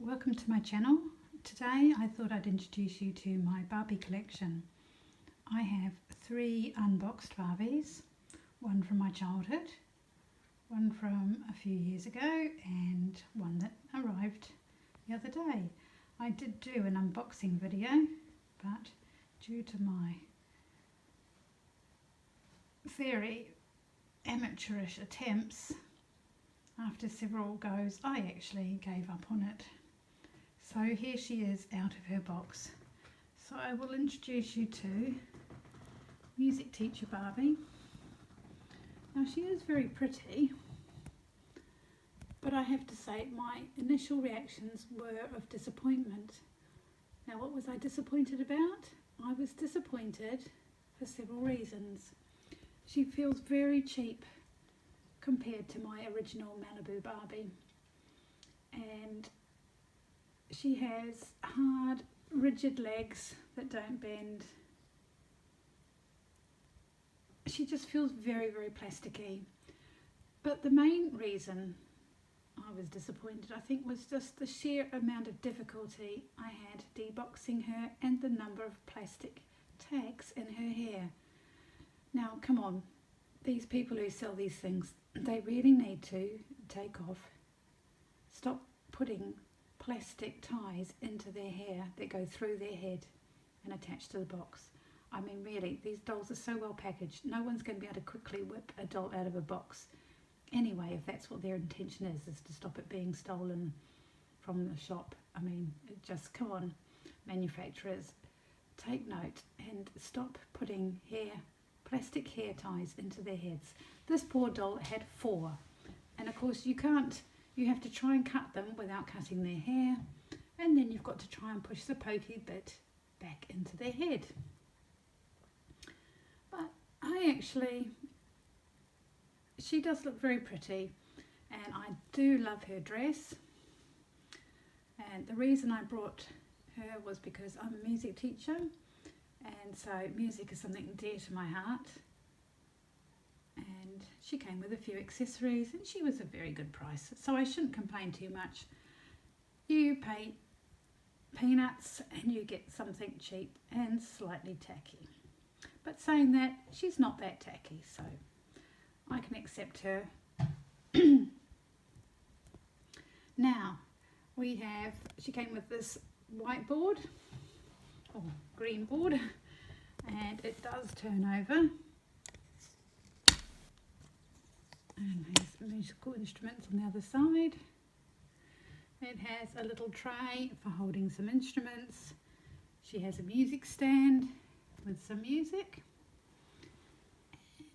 Welcome to my channel. Today I thought I'd introduce you to my Barbie collection. I have 3 unboxed Barbies, one from my childhood, one from a few years ago and one that arrived the other day. I did do an unboxing video, but due to my very amateurish attempts, after several goes, I actually gave up on it. So here she is out of her box. So I will introduce you to Music Teacher Barbie. Now she is very pretty, but I have to say my initial reactions were of disappointment. Now what was I disappointed about? I was disappointed for several reasons. She feels very cheap compared to my original Malibu Barbie, and she has hard, rigid legs that don't bend. She just feels very, very plasticky. But the main reason I was disappointed, I think, was just the sheer amount of difficulty I had deboxing her and the number of plastic tags in her hair. Now, come on, these people who sell these things, they really need to take off. Stop putting plastic ties into their hair that go through their head and attach to the box. I mean, really, these dolls are so well packaged. No one's going to be able to quickly whip a doll out of a box anyway, if that's what their intention is to stop it being stolen from the shop. I mean, just come on, manufacturers, take note and stop putting plastic hair ties into their heads. This poor doll had 4, and of course you have to try and cut them without cutting their hair, and then you've got to try and push the pokey bit back into their head. But she does look very pretty, and I do love her dress. And the reason I brought her was because I'm a music teacher, and so music is something dear to my heart. And she came with a few accessories, and she was a very good price, so I shouldn't complain too much. You pay peanuts and you get something cheap and slightly tacky. But saying that, she's not that tacky, so I can accept her. Now, she came with this whiteboard, or green board, and it does turn over. And there's musical instruments on the other side. It has a little tray for holding some instruments. She has a music stand with some music.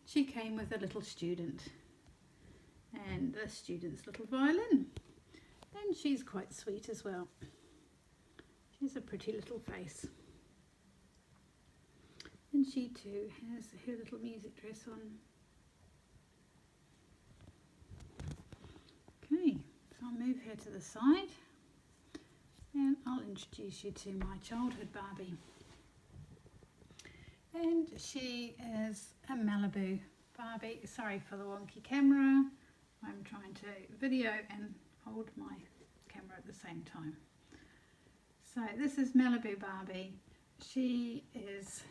She came with a little student, and the student's little violin. And she's quite sweet as well. She's a pretty little face. And she too has her little music dress on. Okay, so I'll move her to the side and I'll introduce you to my childhood Barbie. And she is a Malibu Barbie. Sorry for the wonky camera. I'm trying to video and hold my camera at the same time. So this is Malibu Barbie. She has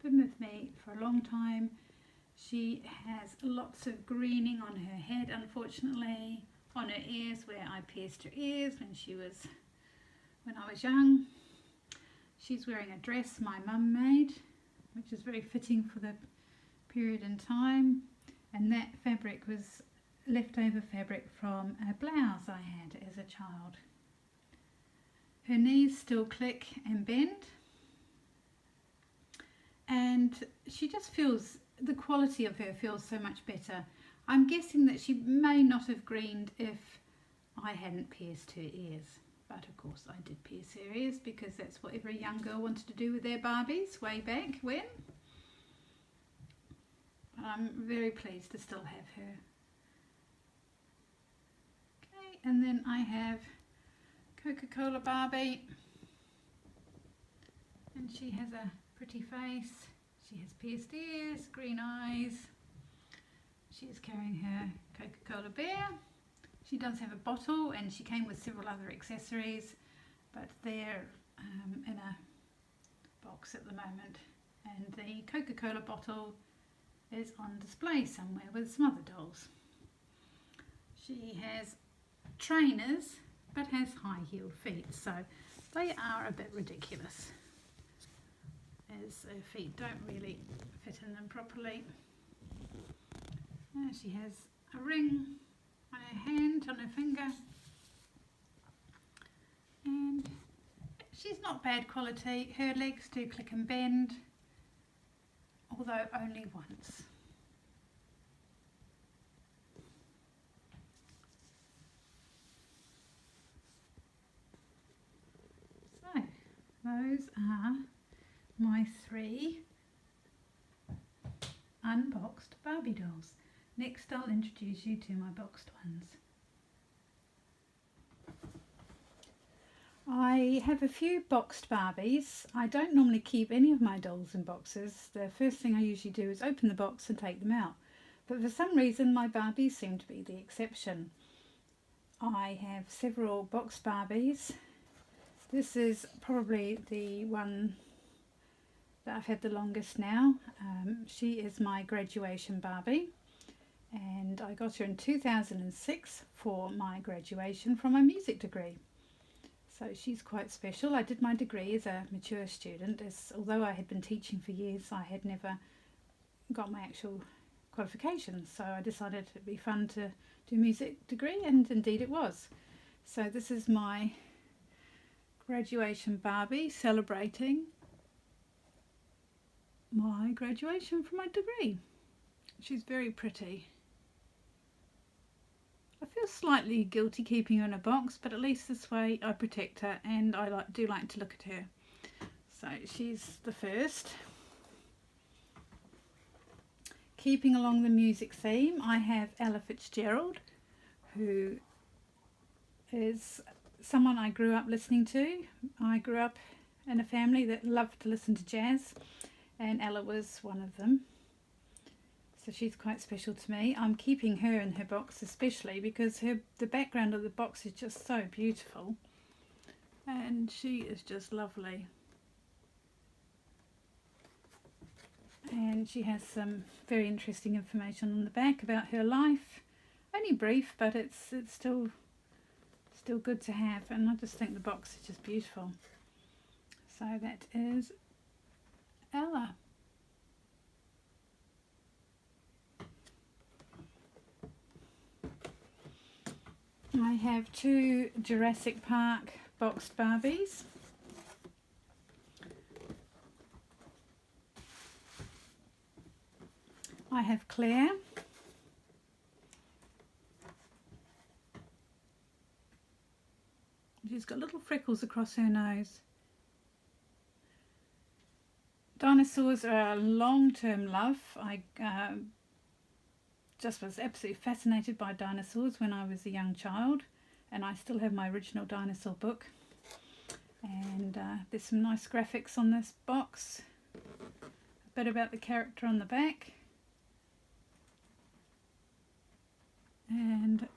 been with me for a long time. She has lots of greening on her head, unfortunately, on her ears, where I pierced her ears when I was young. She's wearing a dress my mum made, which is very fitting for the period in time, and that fabric was leftover fabric from a blouse I had as a child. Her knees still click and bend, and she just feels, the quality of her feels so much better. I'm guessing that she may not have greened if I hadn't pierced her ears. But of course I did pierce her ears because that's what every young girl wanted to do with their Barbies way back when. But I'm very pleased to still have her. Okay, and then I have Coca-Cola Barbie. And she has a pretty face. She has pierced ears, green eyes. She is carrying her Coca-Cola bear She does have a bottle, and she came with several other accessories, but they're in a box at the moment. And the Coca-Cola bottle is on display somewhere with some other dolls. She has trainers but has high-heeled feet, so they are a bit ridiculous, as her feet don't really fit in them properly. She has a ring on her hand, on her finger, and she's not bad quality. Her legs do click and bend, although only once. So, those are my 3 unboxed Barbie dolls. Next I'll introduce you to my boxed ones. I have a few boxed Barbies. I don't normally keep any of my dolls in boxes. The first thing I usually do is open the box and take them out. But for some reason my Barbies seem to be the exception. I have several boxed Barbies. This is probably the one that I've had the longest now. She is my graduation Barbie, and I got her in 2006 for my graduation from my music degree. So she's quite special. I did my degree as a mature student, although I had been teaching for years, I had never got my actual qualifications. So I decided it'd be fun to do a music degree, and indeed it was. So this is my graduation Barbie celebrating my graduation from my degree. She's very pretty. I feel slightly guilty keeping her in a box, but at least this way I protect her, and I do like to look at her. So she's the first. Keeping along the music theme, I have Ella Fitzgerald, who is someone I grew up listening to. I grew up in a family that loved to listen to jazz, and Ella was one of them. So she's quite special to me. I'm keeping her in her box especially because the background of the box is just so beautiful, and she is just lovely. And she has some very interesting information on the back about her life. Only brief, but it's still good to have, and I just think the box is just beautiful. So that is Ella. I have 2 Jurassic Park boxed Barbies. I have Claire. She's got little freckles across her nose. Dinosaurs are a long-term love. I just was absolutely fascinated by dinosaurs when I was a young child, and I still have my original dinosaur book. And there's some nice graphics on this box, a bit about the character on the back, and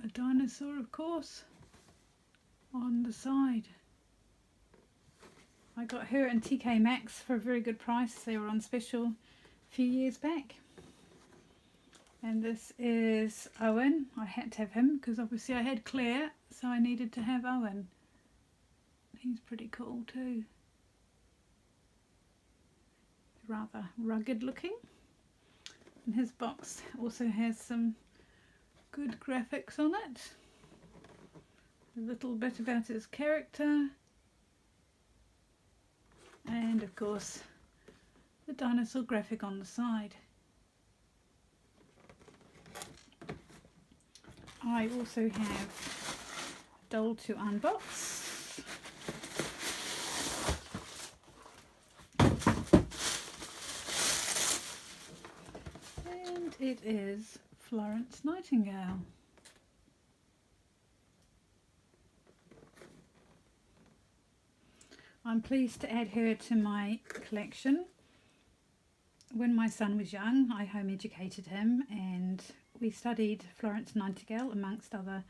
a dinosaur, of course, on the side. I got her and TK Maxx for a very good price. They were on special a few years back. And this is Owen. I had to have him because obviously I had Claire, so I needed to have Owen. He's pretty cool too. Rather rugged looking. And his box also has some good graphics on it. A little bit about his character. And of course the dinosaur graphic on the side. I also have a doll to unbox. And it is Florence Nightingale. I'm pleased to add her to my collection. When my son was young, I home educated him, and we studied Florence Nightingale amongst other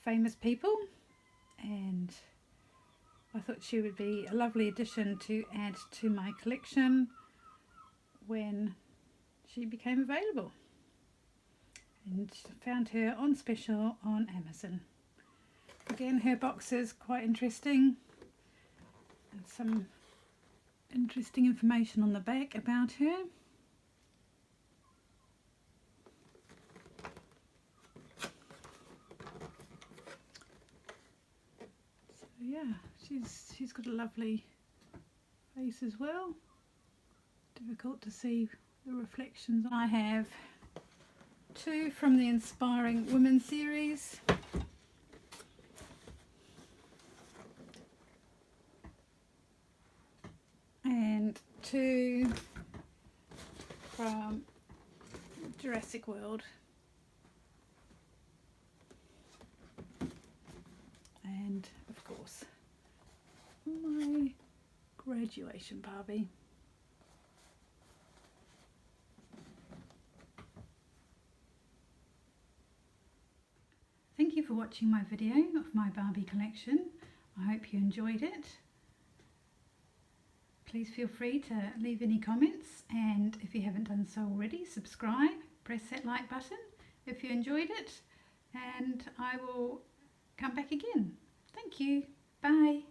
famous people, and I thought she would be a lovely addition to add to my collection when she became available, and found her on special on Amazon. Again, her box is quite interesting, and some interesting information on the back about her. So yeah, she's got a lovely face as well. Difficult to see the reflections. I have two from the Inspiring Women series. And two from Jurassic World. And of course, my graduation Barbie. Thank you for watching my video of my Barbie collection. I hope you enjoyed it. Please feel free to leave any comments, and if you haven't done so already, subscribe, press that like button if you enjoyed it, and I will come back again. Thank you. Bye.